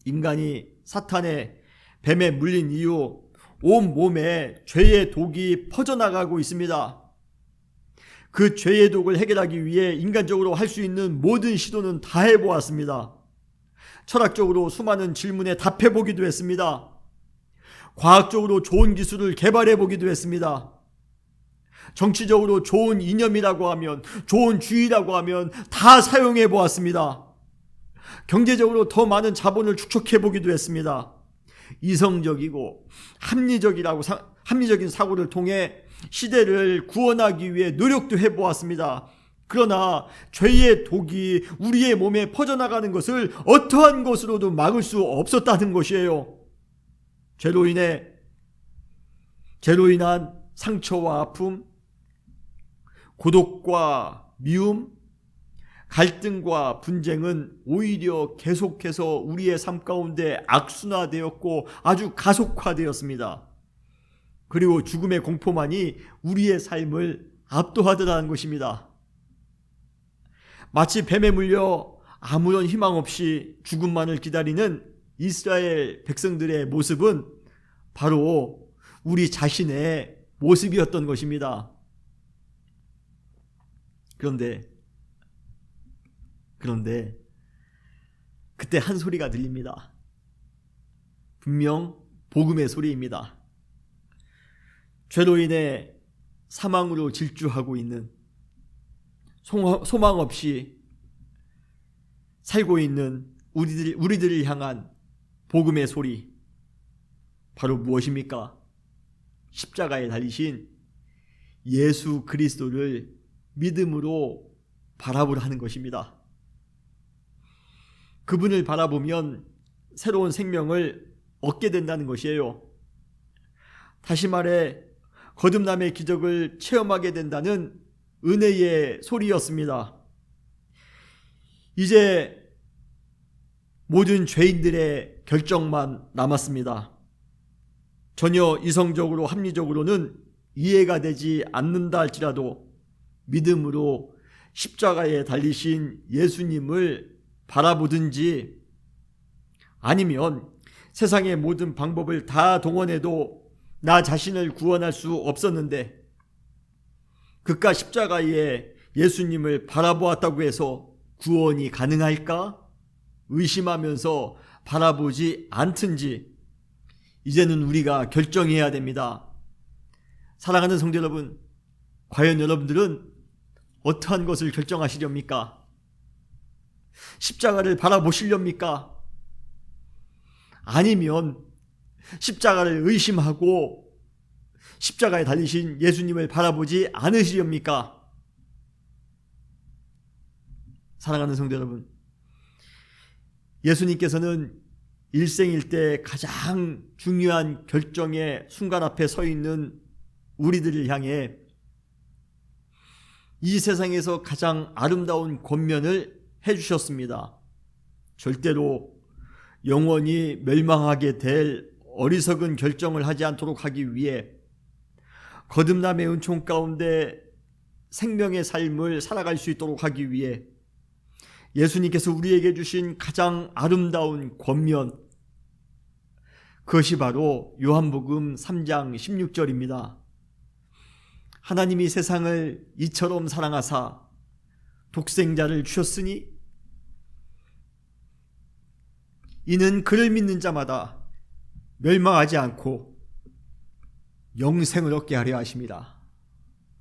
인간이 사탄의 뱀에 물린 이후 온 몸에 죄의 독이 퍼져나가고 있습니다. 그 죄의 독을 해결하기 위해 인간적으로 할 수 있는 모든 시도는 다 해보았습니다. 철학적으로 수많은 질문에 답해보기도 했습니다. 과학적으로 좋은 기술을 개발해보기도 했습니다. 정치적으로 좋은 이념이라고 하면, 좋은 주의라고 하면 다 사용해보았습니다. 경제적으로 더 많은 자본을 축적해보기도 했습니다. 이성적이고 합리적인 사고를 통해 시대를 구원하기 위해 노력도 해보았습니다. 그러나 죄의 독이 우리의 몸에 퍼져나가는 것을 어떠한 것으로도 막을 수 없었다는 것이에요. 죄로 인한 상처와 아픔, 고독과 미움, 갈등과 분쟁은 오히려 계속해서 우리의 삶 가운데 악순화되었고 아주 가속화되었습니다. 그리고 죽음의 공포만이 우리의 삶을 압도하더라는 것입니다. 마치 뱀에 물려 아무런 희망 없이 죽음만을 기다리는 이스라엘 백성들의 모습은 바로 우리 자신의 모습이었던 것입니다. 그런데 그때 한 소리가 들립니다. 분명 복음의 소리입니다. 죄로 인해 사망으로 질주하고 있는, 소망 없이 살고 있는 우리들을 향한 복음의 소리, 바로 무엇입니까? 십자가에 달리신 예수 그리스도를 믿음으로 바라보라 하는 것입니다. 그분을 바라보면 새로운 생명을 얻게 된다는 것이에요. 다시 말해 거듭남의 기적을 체험하게 된다는 은혜의 소리였습니다. 이제 모든 죄인들의 결정만 남았습니다. 전혀 이성적으로 합리적으로는 이해가 되지 않는다 할지라도 믿음으로 십자가에 달리신 예수님을 바라보든지 아니면 세상의 모든 방법을 다 동원해도 나 자신을 구원할 수 없었는데 그깟 십자가에 예수님을 바라보았다고 해서 구원이 가능할까? 의심하면서 바라보지 않든지 이제는 우리가 결정해야 됩니다. 사랑하는 성도 여러분, 과연 여러분들은 어떠한 것을 결정하시렵니까? 십자가를 바라보시렵니까? 아니면 십자가를 의심하고 십자가에 달리신 예수님을 바라보지 않으시렵니까? 사랑하는 성도 여러분, 예수님께서는 일생일대 가장 중요한 결정의 순간 앞에 서 있는 우리들을 향해 이 세상에서 가장 아름다운 권면을 해주셨습니다. 절대로 영원히 멸망하게 될 어리석은 결정을 하지 않도록 하기 위해 거듭남의 은총 가운데 생명의 삶을 살아갈 수 있도록 하기 위해 예수님께서 우리에게 주신 가장 아름다운 권면, 그것이 바로 요한복음 3장 16절입니다. 하나님이 세상을 이처럼 사랑하사 독생자를 주셨으니 이는 그를 믿는 자마다 멸망하지 않고 영생을 얻게 하려 하심이라.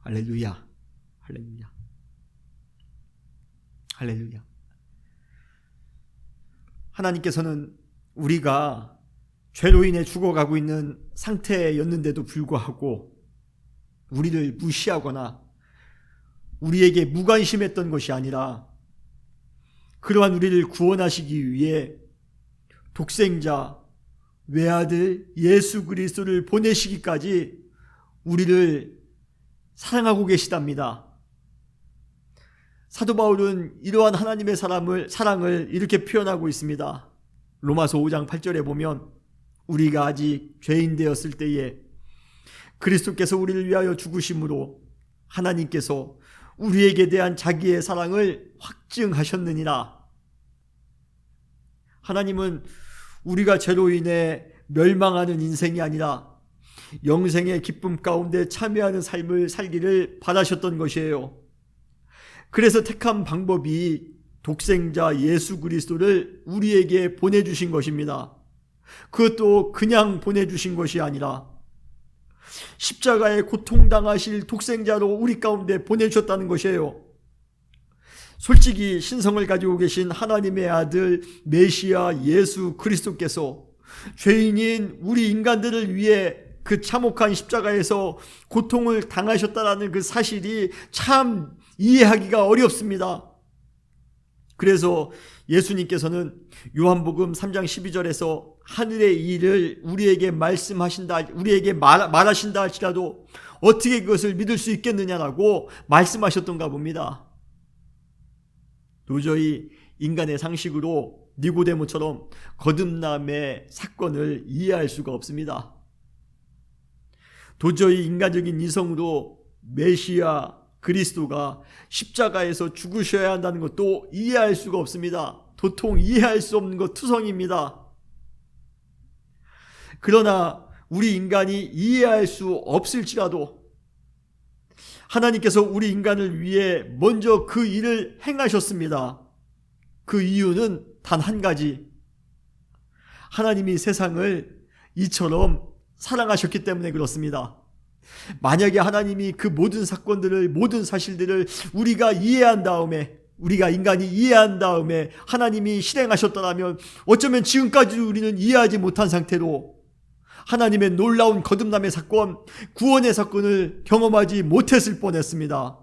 할렐루야, 할렐루야, 할렐루야. 하나님께서는 우리가 죄로 인해 죽어가고 있는 상태였는데도 불구하고 우리를 무시하거나 우리에게 무관심했던 것이 아니라 그러한 우리를 구원하시기 위해 독생자 외아들 예수 그리스도를 보내시기까지 우리를 사랑하고 계시답니다. 사도 바울은 이러한 하나님의 사랑을 이렇게 표현하고 있습니다. 로마서 5장 8절에 보면 우리가 아직 죄인 되었을 때에 그리스도께서 우리를 위하여 죽으심으로 하나님께서 우리에게 대한 자기의 사랑을 확증하셨느니라. 하나님은 우리가 죄로 인해 멸망하는 인생이 아니라 영생의 기쁨 가운데 참여하는 삶을 살기를 바라셨던 것이에요. 그래서 택한 방법이 독생자 예수 그리스도를 우리에게 보내주신 것입니다. 그것도 그냥 보내주신 것이 아니라 십자가에 고통당하실 독생자로 우리 가운데 보내주셨다는 것이에요. 솔직히 신성을 가지고 계신 하나님의 아들 메시아 예수 그리스도께서 죄인인 우리 인간들을 위해 그 참혹한 십자가에서 고통을 당하셨다라는 그 사실이 참 이해하기가 어렵습니다. 그래서 예수님께서는 요한복음 3장 12절에서 하늘의 일을 우리에게 말씀하신다, 우리에게 말하신다 할지라도 어떻게 그것을 믿을 수 있겠느냐라고 말씀하셨던가 봅니다. 도저히 인간의 상식으로 니고데모처럼 거듭남의 사건을 이해할 수가 없습니다. 도저히 인간적인 이성으로 메시아 그리스도가 십자가에서 죽으셔야 한다는 것도 이해할 수가 없습니다. 도통 이해할 수 없는 것 투성입니다. 그러나 우리 인간이 이해할 수 없을지라도 하나님께서 우리 인간을 위해 먼저 그 일을 행하셨습니다. 그 이유는 단 한 가지. 하나님이 세상을 이처럼 사랑하셨기 때문에 그렇습니다. 만약에 하나님이 그 모든 사건들을, 모든 사실들을 우리가 이해한 다음에, 우리가 인간이 이해한 다음에 하나님이 실행하셨더라면 어쩌면 지금까지 우리는 이해하지 못한 상태로 하나님의 놀라운 거듭남의 사건, 구원의 사건을 경험하지 못했을 뻔했습니다.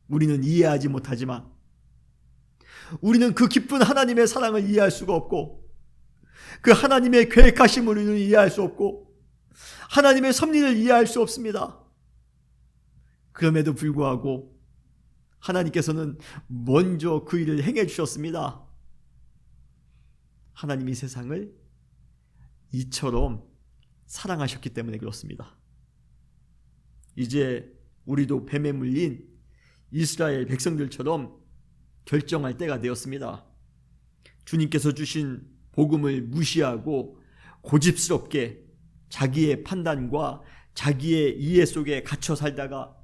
우리는 이해하지 못하지만 우리는 그 깊은 하나님의 사랑을 이해할 수가 없고 그 하나님의 계획하심을 우리는 이해할 수 없고 하나님의 섭리를 이해할 수 없습니다. 그럼에도 불구하고 하나님께서는 먼저 그 일을 행해 주셨습니다. 하나님이 세상을 이처럼 사랑하셨기 때문에 그렇습니다. 이제 우리도 뱀에 물린 이스라엘 백성들처럼 결정할 때가 되었습니다. 주님께서 주신 복음을 무시하고 고집스럽게 자기의 판단과 자기의 이해 속에 갇혀 살다가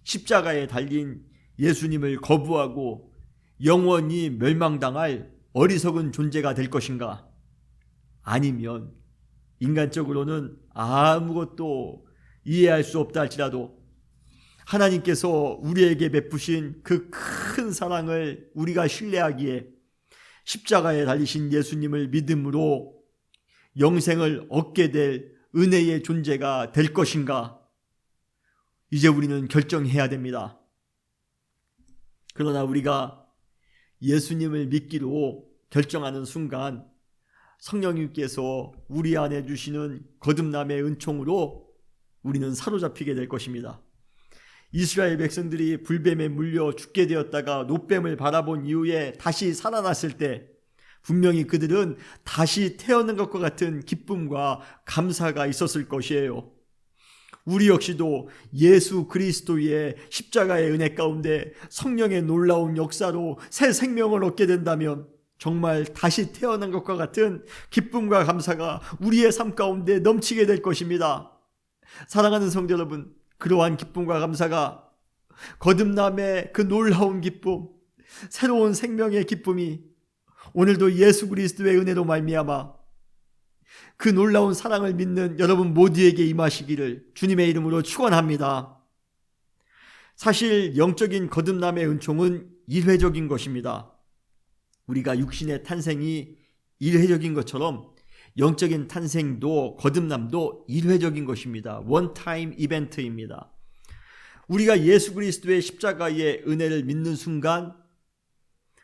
십자가에 달린 예수님을 거부하고 영원히 멸망당할 어리석은 존재가 될 것인가? 아니면 인간적으로는 아무것도 이해할 수 없다 할지라도 하나님께서 우리에게 베푸신 그 큰 사랑을 우리가 신뢰하기에 십자가에 달리신 예수님을 믿음으로 영생을 얻게 될 은혜의 존재가 될 것인가? 이제 우리는 결정해야 됩니다. 그러나 우리가 예수님을 믿기로 결정하는 순간 성령님께서 우리 안에 주시는 거듭남의 은총으로 우리는 사로잡히게 될 것입니다. 이스라엘 백성들이 불뱀에 물려 죽게 되었다가 노뱀을 바라본 이후에 다시 살아났을 때 분명히 그들은 다시 태어난 것과 같은 기쁨과 감사가 있었을 것이에요. 우리 역시도 예수 그리스도의 십자가의 은혜 가운데 성령의 놀라운 역사로 새 생명을 얻게 된다면 정말 다시 태어난 것과 같은 기쁨과 감사가 우리의 삶 가운데 넘치게 될 것입니다. 사랑하는 성도 여러분, 그러한 기쁨과 감사가 거듭남의 그 놀라운 기쁨, 새로운 생명의 기쁨이 오늘도 예수 그리스도의 은혜로 말미암아 그 놀라운 사랑을 믿는 여러분 모두에게 임하시기를 주님의 이름으로 축원합니다. 사실 영적인 거듭남의 은총은 일회적인 것입니다. 우리가 육신의 탄생이 일회적인 것처럼 영적인 탄생도 거듭남도 일회적인 것입니다. 원타임 이벤트입니다. 우리가 예수 그리스도의 십자가의 은혜를 믿는 순간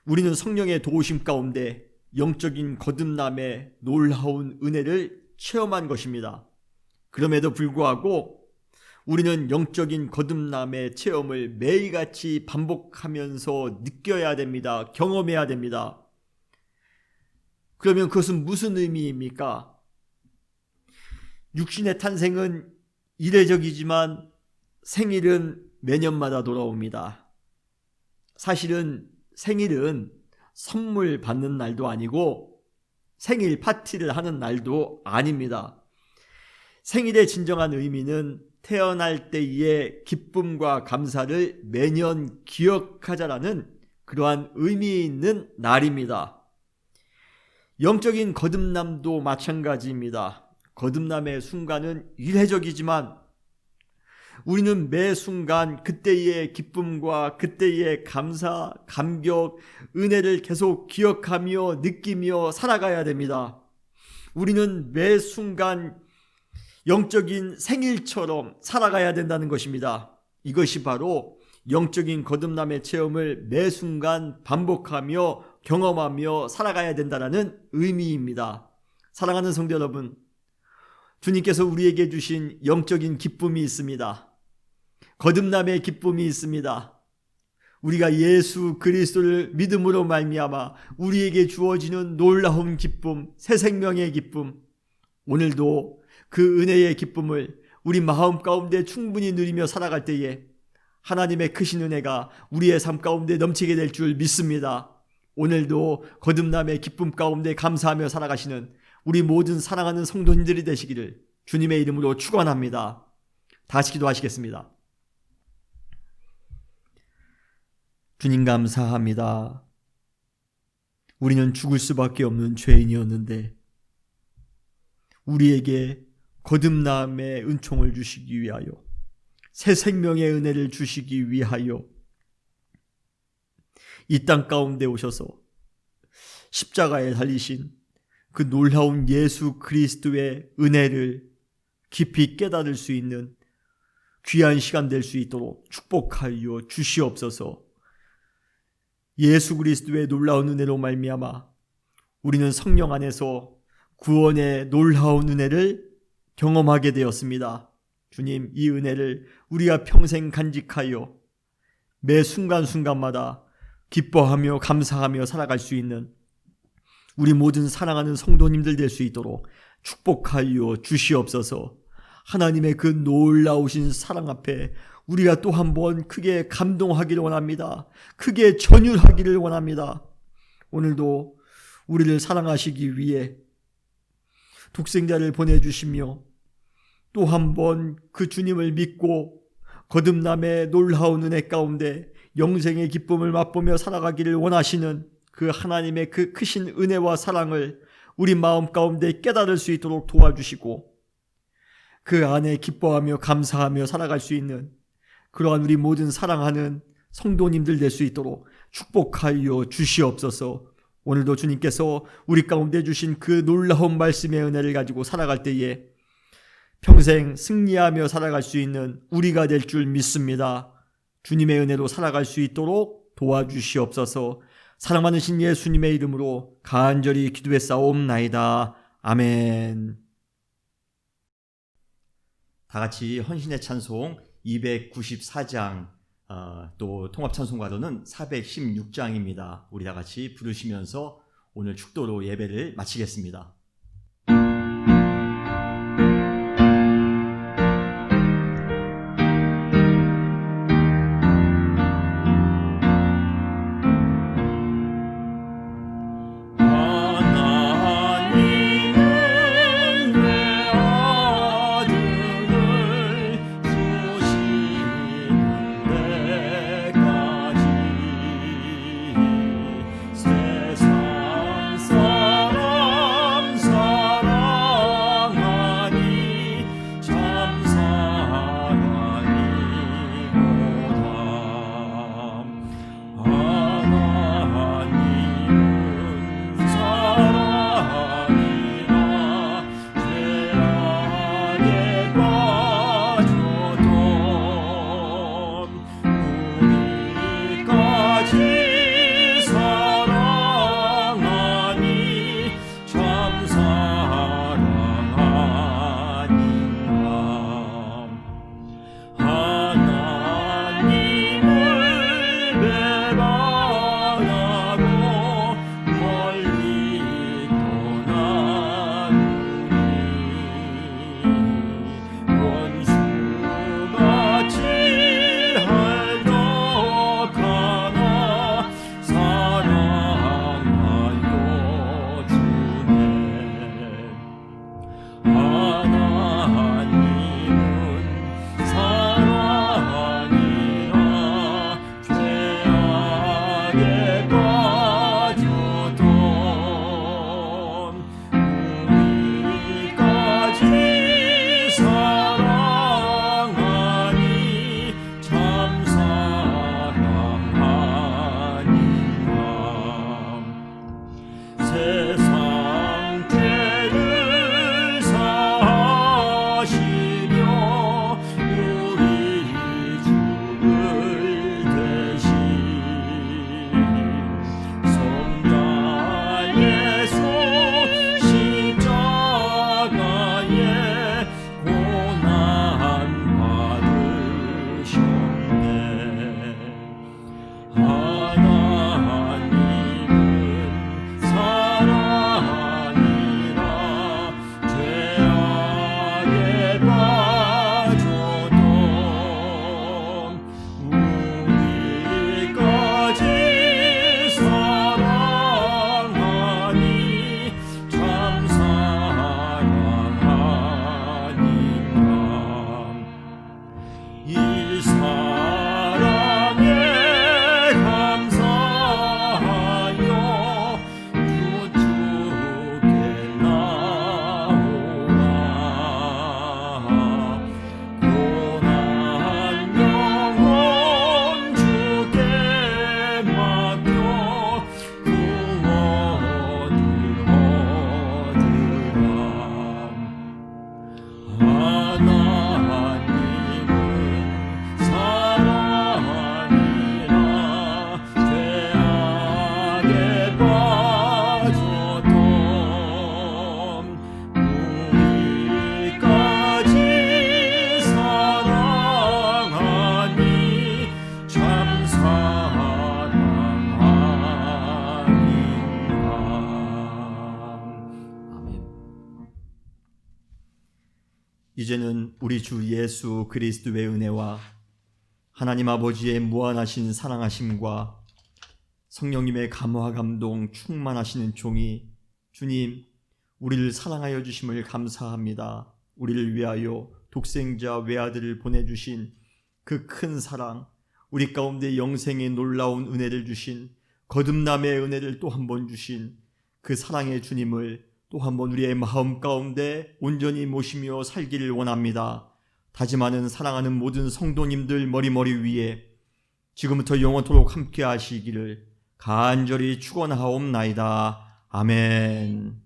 우리는 성령의 도우심 가운데 영적인 거듭남의 놀라운 은혜를 체험한 것입니다. 그럼에도 불구하고 우리는 영적인 거듭남의 체험을 매일같이 반복하면서 느껴야 됩니다. 경험해야 됩니다. 그러면 그것은 무슨 의미입니까? 육신의 탄생은 이례적이지만 생일은 매년마다 돌아옵니다. 사실은 생일은 선물 받는 날도 아니고 생일 파티를 하는 날도 아닙니다. 생일의 진정한 의미는 태어날 때의 기쁨과 감사를 매년 기억하자라는 그러한 의미 있는 날입니다. 영적인 거듭남도 마찬가지입니다. 거듭남의 순간은 일회적이지만 우리는 매 순간 그때의 기쁨과 그때의 감사, 감격, 은혜를 계속 기억하며 느끼며 살아가야 됩니다. 우리는 매 순간 영적인 생일처럼 살아가야 된다는 것입니다. 이것이 바로 영적인 거듭남의 체험을 매 순간 반복하며 경험하며 살아가야 된다는 의미입니다. 사랑하는 성도 여러분, 주님께서 우리에게 주신 영적인 기쁨이 있습니다. 거듭남의 기쁨이 있습니다. 우리가 예수 그리스도를 믿음으로 말미암아 우리에게 주어지는 놀라운 기쁨, 새 생명의 기쁨, 오늘도 그 은혜의 기쁨을 우리 마음 가운데 충분히 누리며 살아갈 때에 하나님의 크신 은혜가 우리의 삶 가운데 넘치게 될 줄 믿습니다. 오늘도 거듭남의 기쁨 가운데 감사하며 살아가시는 우리 모든 사랑하는 성도님들이 되시기를 주님의 이름으로 축원합니다. 다시 기도하시겠습니다. 주님 감사합니다. 우리는 죽을 수밖에 없는 죄인이었는데 우리에게 거듭남의 은총을 주시기 위하여 새 생명의 은혜를 주시기 위하여 이 땅 가운데 오셔서 십자가에 달리신 그 놀라운 예수 그리스도의 은혜를 깊이 깨달을 수 있는 귀한 시간 될 수 있도록 축복하여 주시옵소서. 예수 그리스도의 놀라운 은혜로 말미암아 우리는 성령 안에서 구원의 놀라운 은혜를 경험하게 되었습니다. 주님, 이 은혜를 우리가 평생 간직하여 매 순간순간마다 기뻐하며 감사하며 살아갈 수 있는 우리 모든 사랑하는 성도님들 될 수 있도록 축복하여 주시옵소서. 하나님의 그 놀라우신 사랑 앞에 우리가 또 한 번 크게 감동하기를 원합니다. 크게 전율하기를 원합니다. 오늘도 우리를 사랑하시기 위해 독생자를 보내주시며 또 한 번 그 주님을 믿고 거듭남의 놀라운 은혜 가운데 영생의 기쁨을 맛보며 살아가기를 원하시는 그 하나님의 그 크신 은혜와 사랑을 우리 마음 가운데 깨달을 수 있도록 도와주시고 그 안에 기뻐하며 감사하며 살아갈 수 있는 그러한 우리 모든 사랑하는 성도님들 될 수 있도록 축복하여 주시옵소서. 오늘도 주님께서 우리 가운데 주신 그 놀라운 말씀의 은혜를 가지고 살아갈 때에 평생 승리하며 살아갈 수 있는 우리가 될 줄 믿습니다. 주님의 은혜로 살아갈 수 있도록 도와주시옵소서. 사랑 많으신 예수님의 이름으로 간절히 기도했사옵나이다. 아멘. 다 같이 헌신의 찬송 294장 또 통합찬송가로는 416장입니다. 우리 다 같이 부르시면서 오늘 축도로 예배를 마치겠습니다. 이제는 우리 주 예수 그리스도의 은혜와 하나님 아버지의 무한하신 사랑하심과 성령님의 감화 감동 충만하시는 종이 주님 우리를 사랑하여 주심을 감사합니다. 우리를 위하여 독생자 외아들을 보내주신 그 큰 사랑, 우리 가운데 영생의 놀라운 은혜를 주신 거듭남의 은혜를 또 한 번 주신 그 사랑의 주님을 또 한 번 우리의 마음 가운데 온전히 모시며 살기를 원합니다. 다짐하는 사랑하는 모든 성도님들 머리머리 위에 지금부터 영원토록 함께 하시기를 간절히 축원하옵나이다. 아멘.